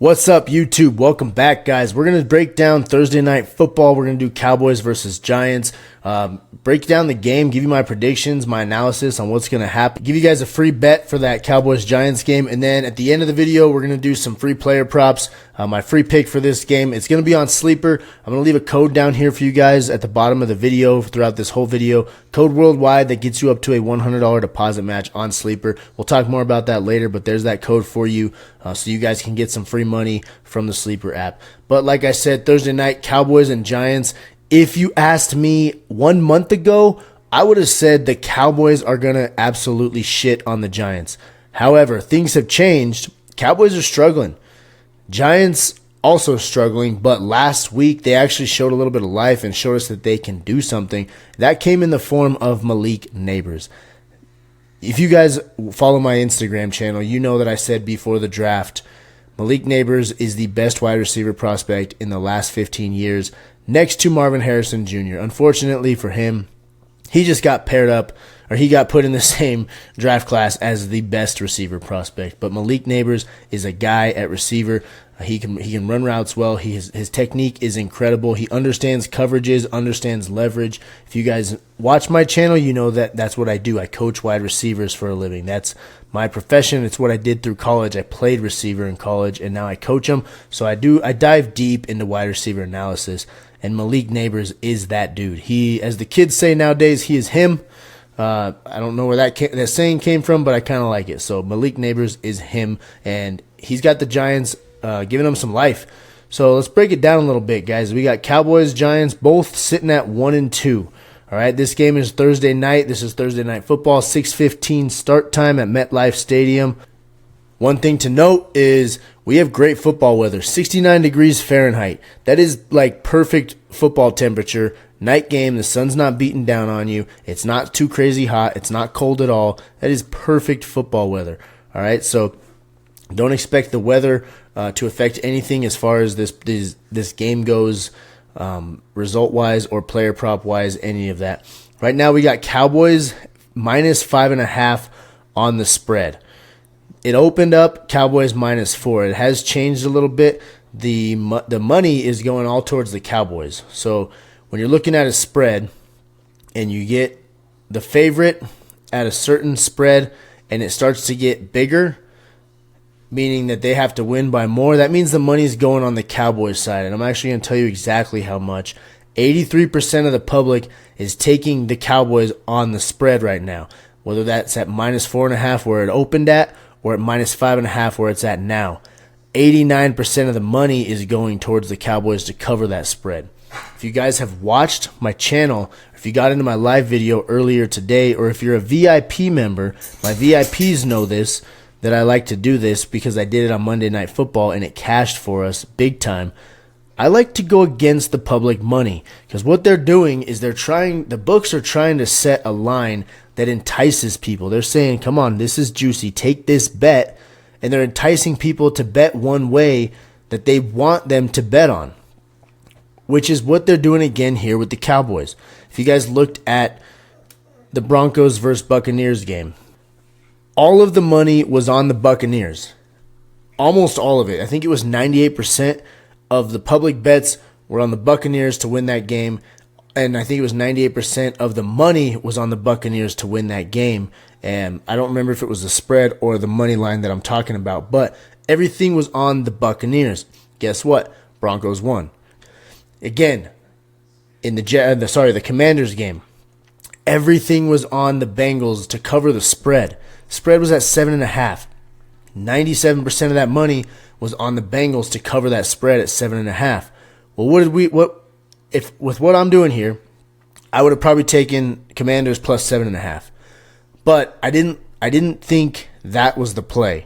What's up, YouTube? Welcome back, guys. We're going to break down Thursday Night Football. We're going to do Cowboys versus Giants. Break down the game, give you my predictions, my analysis on what's going to happen. Give you guys a free bet for that Cowboys-Giants game. And then at the end of the video, we're going to do some free player props. My free pick for this game, it's going to be on Sleeper. I'm going to leave a code down here for you guys at the bottom of the video throughout this whole video. Code worldwide that gets you up to a $100 deposit match on Sleeper. We'll talk more about that later, but there's that code for you so you guys can get some free money from the Sleeper app. But like I said, Thursday night, Cowboys and Giants. If you asked me 1 month ago, I would have said the Cowboys are going to absolutely shit on the Giants. However, things have changed. Cowboys are struggling. Giants also struggling, but last week they actually showed a little bit of life and showed us that they can do something. That came in the form of Malik Neighbors. If you guys follow my Instagram channel, you know that I said before the draft, Malik Neighbors is the best wide receiver prospect in the last 15 years, next to Marvin Harrison Jr. Unfortunately for him, he just got paired up, or he got put in the same draft class as the best receiver prospect. But Malik Neighbors is a guy at receiver. He can run routes well. His technique is incredible. He understands coverages, understands leverage. If you guys watch my channel, you know that that's what I do. I coach wide receivers for a living. That's my profession. It's what I did through college. I played receiver in college, and now I coach them. So I dive deep into wide receiver analysis, and Malik Neighbors is that dude. He, as the kids say nowadays, he is him. I don't know where that saying came from, but I kind of like it. So Malik Neighbors is him, and he's got the Giants giving them some life. So let's break it down a little bit, guys. We got Cowboys, Giants, both sitting at 1-2. All right, this game is Thursday night. This is Thursday Night Football, 6:15 start time at MetLife Stadium. One thing to note is we have great football weather, 69 degrees Fahrenheit. That is like perfect football temperature. Night game, the sun's not beating down on you. It's not too crazy hot. It's not cold at all. That is perfect football weather. All right, so don't expect the weather to affect anything as far as this game goes, result-wise or player prop-wise, any of that. Right now we got Cowboys minus 5.5 on the spread. It opened up Cowboys minus 4. It has changed a little bit. The money is going all towards the Cowboys. So when you're looking at a spread and you get the favorite at a certain spread and it starts to get bigger, meaning that they have to win by more, that means the money's going on the Cowboys side. And I'm actually going to tell you exactly how much. 83% of the public is taking the Cowboys on the spread right now, whether that's at minus 4.5 where it opened at or at minus 5.5 where it's at now. 89% of the money is going towards the Cowboys to cover that spread. If you guys have watched my channel, if you got into my live video earlier today, or if you're a VIP member, my VIPs know this, that I like to do this because I did it on Monday Night Football and it cashed for us big time. I like to go against the public money because what they're doing is the books are trying to set a line that entices people. They're saying, come on, this is juicy, take this bet, and they're enticing people to bet one way that they want them to bet on, which is what they're doing again here with the Cowboys. If you guys looked at the Broncos versus Buccaneers game, all of the money was on the Buccaneers. Almost all of it. I think it was 98% of the public bets were on the Buccaneers to win that game. And I think it was 98% of the money was on the Buccaneers to win that game. And I don't remember if it was the spread or the money line that I'm talking about. But everything was on the Buccaneers. Guess what? Broncos won. Again, in the Commanders game, everything was on the Bengals to cover the spread. Spread was at 7.5. 97% of that money was on the Bengals to cover that spread at 7.5. Well, with what I'm doing here, I would have probably taken Commanders plus 7.5. But I didn't think that was the play.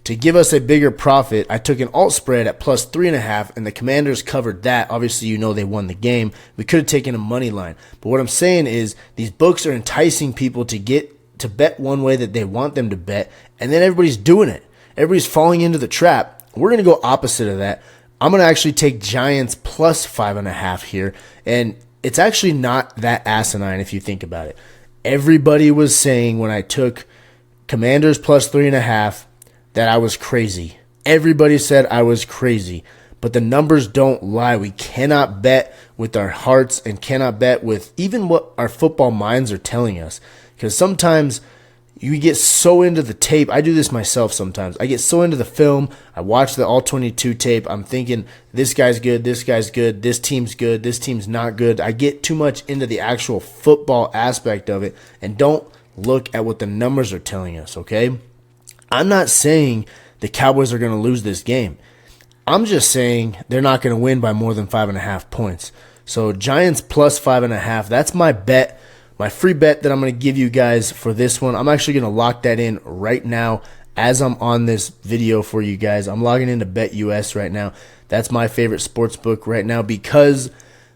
To give us a bigger profit, I took an alt spread at plus 3.5, and the Commanders covered that. Obviously, you know they won the game. We could have taken a money line. But what I'm saying is these books are enticing people to bet one way that they want them to bet, and then everybody's doing it. Everybody's falling into the trap. We're going to go opposite of that. I'm going to actually take Giants plus 5.5 here, and it's actually not that asinine if you think about it. Everybody was saying when I took Commanders plus 3.5 that I was crazy. Everybody said I was crazy, but the numbers don't lie. We cannot bet with our hearts and cannot bet with even what our football minds are telling us. Because sometimes you get so into the tape. I do this myself sometimes. I get so into the film. I watch the all-22 tape. I'm thinking, this guy's good, this team's good, this team's not good. I get too much into the actual football aspect of it and don't look at what the numbers are telling us, okay? I'm not saying the Cowboys are going to lose this game. I'm just saying they're not going to win by more than 5.5 points. So Giants plus 5.5, that's my bet. My free bet that I'm going to give you guys for this one, I'm actually going to lock that in right now as I'm on this video for you guys. I'm logging into BetUS right now. That's my favorite sportsbook right now because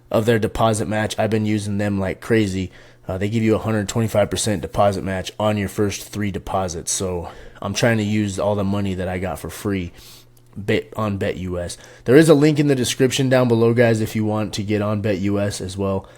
of their deposit match. I've been using them like crazy. They give you a 125% deposit match on your first 3 deposits. So I'm trying to use all the money that I got for free on BetUS. There is a link in the description down below, guys, if you want to get on BetUS as well.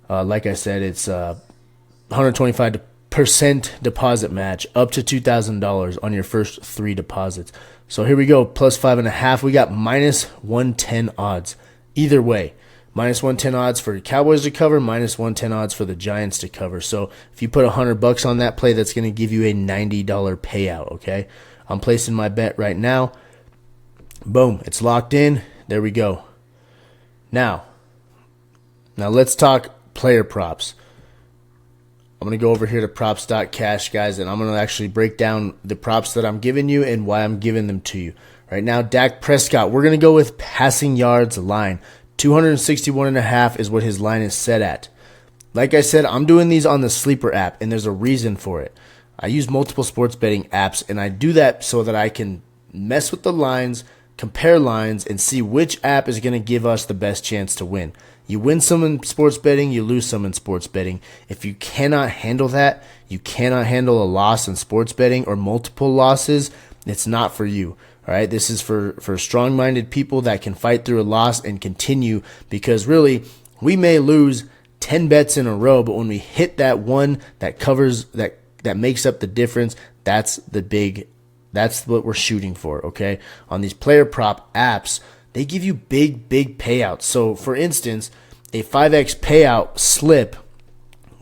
Like I said, it's 125% deposit match up to $2,000 on your first 3 deposits. So here we go, plus 5.5. We got minus 110 odds. Either way, minus 110 odds for Cowboys to cover, minus 110 odds for the Giants to cover. So if you put $100 on that play, that's going to give you a $90 payout, okay? I'm placing my bet right now. Boom, it's locked in. There we go. Now let's talk player props. I'm going to go over here to props.cash, guys, and I'm going to actually break down the props that I'm giving you and why I'm giving them to you. Right now, Dak Prescott, we're going to go with passing yards line. 261.5 is what his line is set at. Like I said, I'm doing these on the Sleeper app, and there's a reason for it. I use multiple sports betting apps, and I do that so that I can mess with the lines, compare lines, and see which app is going to give us the best chance to win. You win some in sports betting, you lose some in sports betting. If you cannot handle that, you cannot handle a loss in sports betting or multiple losses, it's not for you. All right, this is for strong-minded people that can fight through a loss and continue, because really, we may lose 10 bets in a row, but when we hit that one that covers, that makes up the difference, that's what we're shooting for, okay? On these player prop apps, they give you big payouts. So, for instance, a 5x payout slip,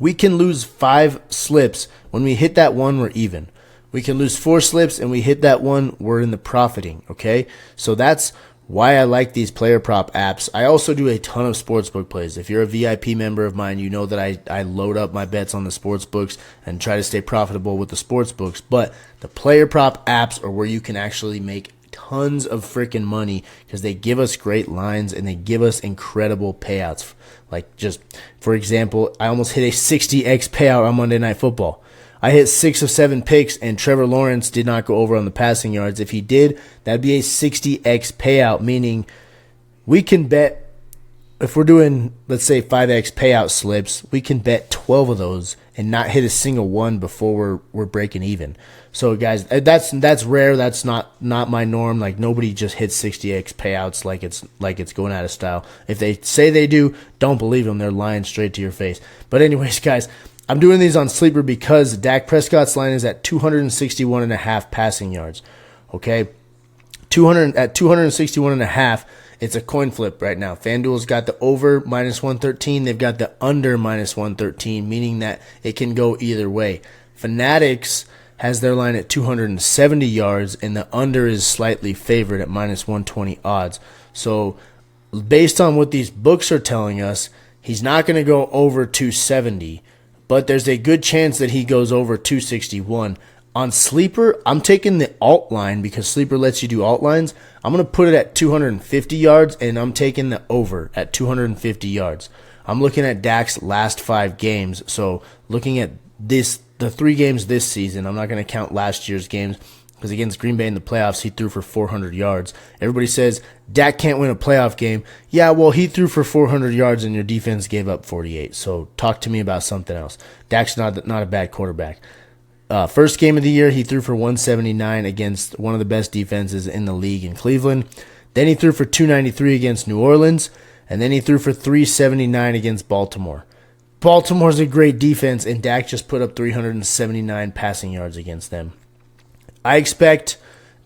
we can lose 5 slips. When we hit that one, we're even. We can lose 4 slips, and we hit that one, we're in the profiting, okay? So that's why I like these player prop apps. I also do a ton of sportsbook plays. If you're a VIP member of mine, you know that I load up my bets on the sportsbooks and try to stay profitable with the sportsbooks. But the player prop apps are where you can actually make tons of freaking money because they give us great lines and they give us incredible payouts. Like, just for example, I almost hit a 60x payout on Monday Night Football. I hit 6 of 7 picks, and Trevor Lawrence did not go over on the passing yards. If he did, that'd be a 60x payout, meaning we can bet, if we're doing, let's say, 5x payout slips, we can bet 12 of those and not hit a single one before we're breaking even. So, guys, that's rare. That's not my norm. Like, nobody just hits 60x payouts like it's going out of style. If they say they do, don't believe them. They're lying straight to your face. But anyways, guys, I'm doing these on Sleeper because Dak Prescott's line is at 261.5 passing yards. Okay, at 261.5, it's a coin flip right now. FanDuel's got the over minus 113. They've got the under minus 113, meaning that it can go either way. Fanatics has their line at 270 yards, and the under is slightly favored at minus 120 odds. So, based on what these books are telling us, he's not going to go over 270. But there's a good chance that he goes over 261. On Sleeper, I'm taking the alt line because Sleeper lets you do alt lines. I'm going to put it at 250 yards, and I'm taking the over at 250 yards. I'm looking at Dak's last 5 games. So looking at the 3 games this season, I'm not going to count last year's games because against Green Bay in the playoffs, he threw for 400 yards. Everybody says Dak can't win a playoff game. Yeah, well, he threw for 400 yards and your defense gave up 48. So talk to me about something else. Dak's not a bad quarterback. First game of the year, he threw for 179 against one of the best defenses in the league in Cleveland. Then he threw for 293 against New Orleans, and then he threw for 379 against Baltimore. Baltimore's a great defense, and Dak just put up 379 passing yards against them. I expect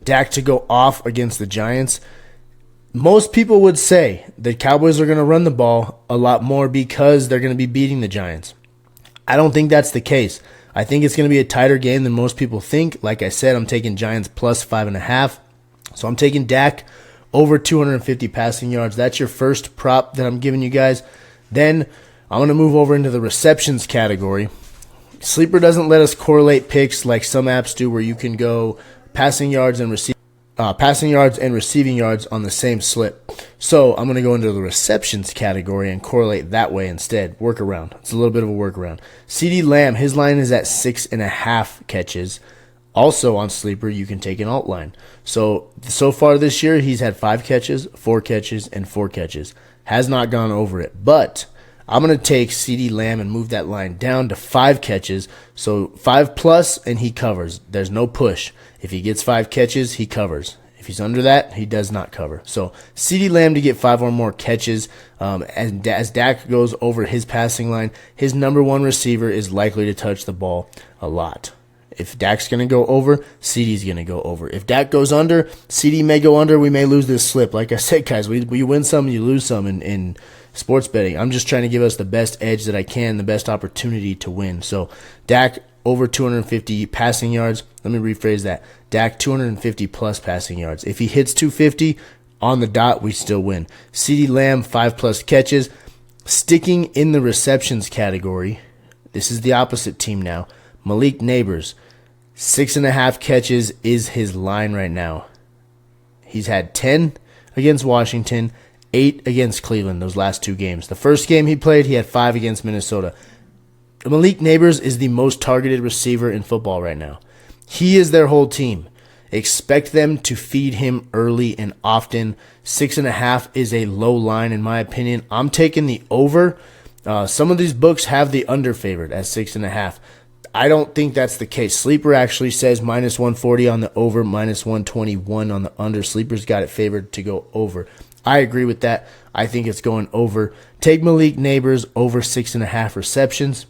Dak to go off against the Giants. Most people would say the Cowboys are going to run the ball a lot more because they're going to be beating the Giants. I don't think that's the case. I think it's going to be a tighter game than most people think. Like I said, I'm taking Giants plus 5.5. So I'm taking Dak over 250 passing yards. That's your first prop that I'm giving you guys. Then I'm going to move over into the receptions category. Sleeper doesn't let us correlate picks like some apps do, where you can go passing yards and receiving yards on the same slip. So I'm going to go into the receptions category and correlate that way instead. Workaround. It's a little bit of a workaround. CeeDee Lamb, his line is at 6.5 catches. Also on Sleeper, you can take an alt line. So far this year, he's had 5 catches, 4 catches, and 4 catches. Has not gone over it. But I'm going to take CeeDee Lamb and move that line down to 5 catches. So 5 plus, and he covers. There's no push. If he gets 5 catches, he covers. If he's under that, he does not cover. So CeeDee Lamb to get 5 or more catches. As Dak goes over his passing line, his number 1 receiver is likely to touch the ball a lot. If Dak's going to go over, CeeDee's going to go over. If Dak goes under, CeeDee may go under. We may lose this slip. Like I said, guys, we win some, you lose some in sports betting. I'm just trying to give us the best edge that I can, the best opportunity to win. So Dak over 250 passing yards. Let me rephrase that. Dak 250 plus passing yards. If he hits 250 on the dot, we still win. CeeDee Lamb 5 plus catches. Sticking in the receptions category, this is the opposite team now. Malik Neighbors, 6.5 catches is his line right now. He's had 10 against Washington, 8 against Cleveland, those last 2 games. The first game he played, he had 5 against Minnesota. Malik Neighbors is the most targeted receiver in football right now. He is their whole team. Expect them to feed him early and often. 6.5 is a low line in my opinion. I'm taking the over. Some of these books have the under favored at 6.5. I don't think that's the case. Sleeper actually says minus 140 on the over, minus 121 on the under. Sleeper's got it favored to go over. I agree with that. I think it's going over. Take Malik Neighbors over 6.5 receptions.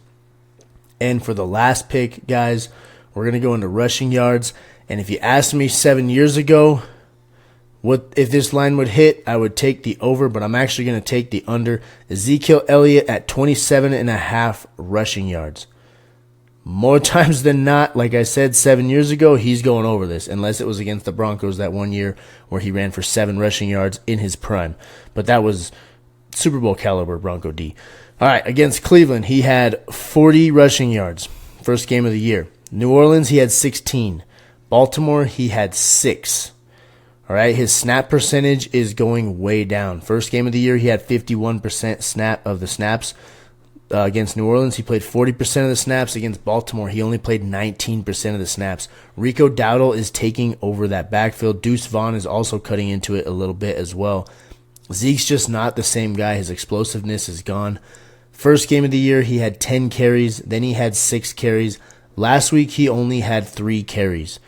And for the last pick, guys, we're going to go into rushing yards. And if you asked me 7 years ago what if this line would hit, I would take the over, but I'm actually going to take the under. Ezekiel Elliott at 27.5 rushing yards. More times than not, like I said 7 years ago, he's going over this, unless it was against the Broncos that one year where he ran for 7 rushing yards in his prime. But that was Super Bowl caliber Bronco D. All right, against Cleveland, he had 40 rushing yards, first game of the year. New Orleans, he had 16. Baltimore, he had 6. All right, his snap percentage is going way down. First game of the year, he had 51% snap of the snaps. Against New Orleans, he played 40% of the snaps. Against Baltimore, he only played 19% of the snaps. Rico Dowdle is taking over that backfield. Deuce Vaughn is also cutting into it a little bit as well. Zeke's just not the same guy. His explosiveness is gone. First game of the year, he had 10 carries. Then he had 6 carries. Last week, he only had 3 carries.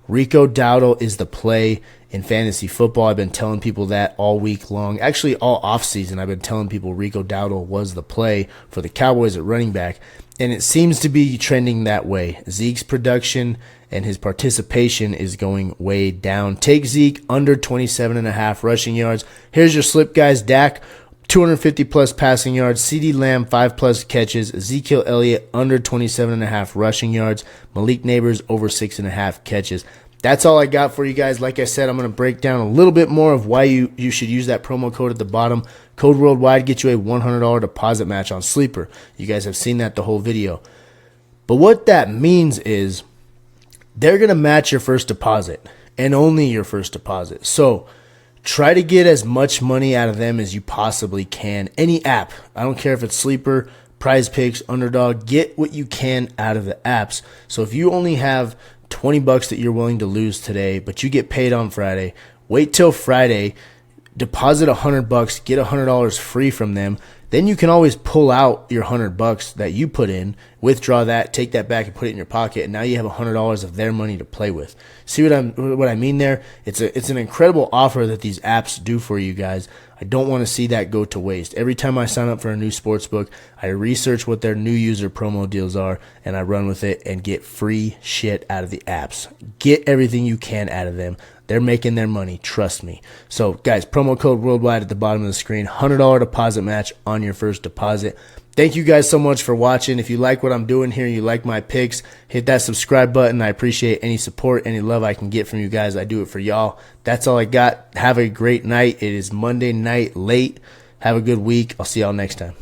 Rico Dowdle is the play in fantasy football. I've been telling people that all week long. Actually, all offseason, I've been telling people Rico Dowdle was the play for the Cowboys at running back, and it seems to be trending that way. Zeke's production and his participation is going way down. Take Zeke under 27.5 rushing yards. Here's your slip, guys. Dak, 250-plus passing yards. CeeDee Lamb, 5-plus catches. Ezekiel Elliott, under 27.5 rushing yards. Malik Neighbors, over 6.5 catches. That's all I got for you guys. Like I said, I'm going to break down a little bit more of why you should use that promo code at the bottom. Code Worldwide gets you a $100 deposit match on Sleeper. You guys have seen that the whole video. But what that means is they're going to match your first deposit and only your first deposit. So try to get as much money out of them as you possibly can. Any app, I don't care if it's Sleeper, Prizepicks, Underdog, get what you can out of the apps. So if you only have $20 that you're willing to lose today, but you get paid on Friday, wait till Friday, deposit $100, get $100 free from them. Then you can always pull out your $100 that you put in, withdraw that, take that back and put it in your pocket, and now you have $100 of their money to play with. See what I mean there? It's an incredible offer that these apps do for you guys. I don't want to see that go to waste. Every time I sign up for a new sportsbook, I research what their new user promo deals are, and I run with it and get free shit out of the apps. Get everything you can out of them. They're making their money. Trust me. So, guys, promo code worldwide at the bottom of the screen. $100 deposit match on your first deposit. Thank you guys so much for watching. If you like what I'm doing here, you like my picks, hit that subscribe button. I appreciate any support, any love I can get from you guys. I do it for y'all. That's all I got. Have a great night. It is Monday night late. Have a good week. I'll see y'all next time.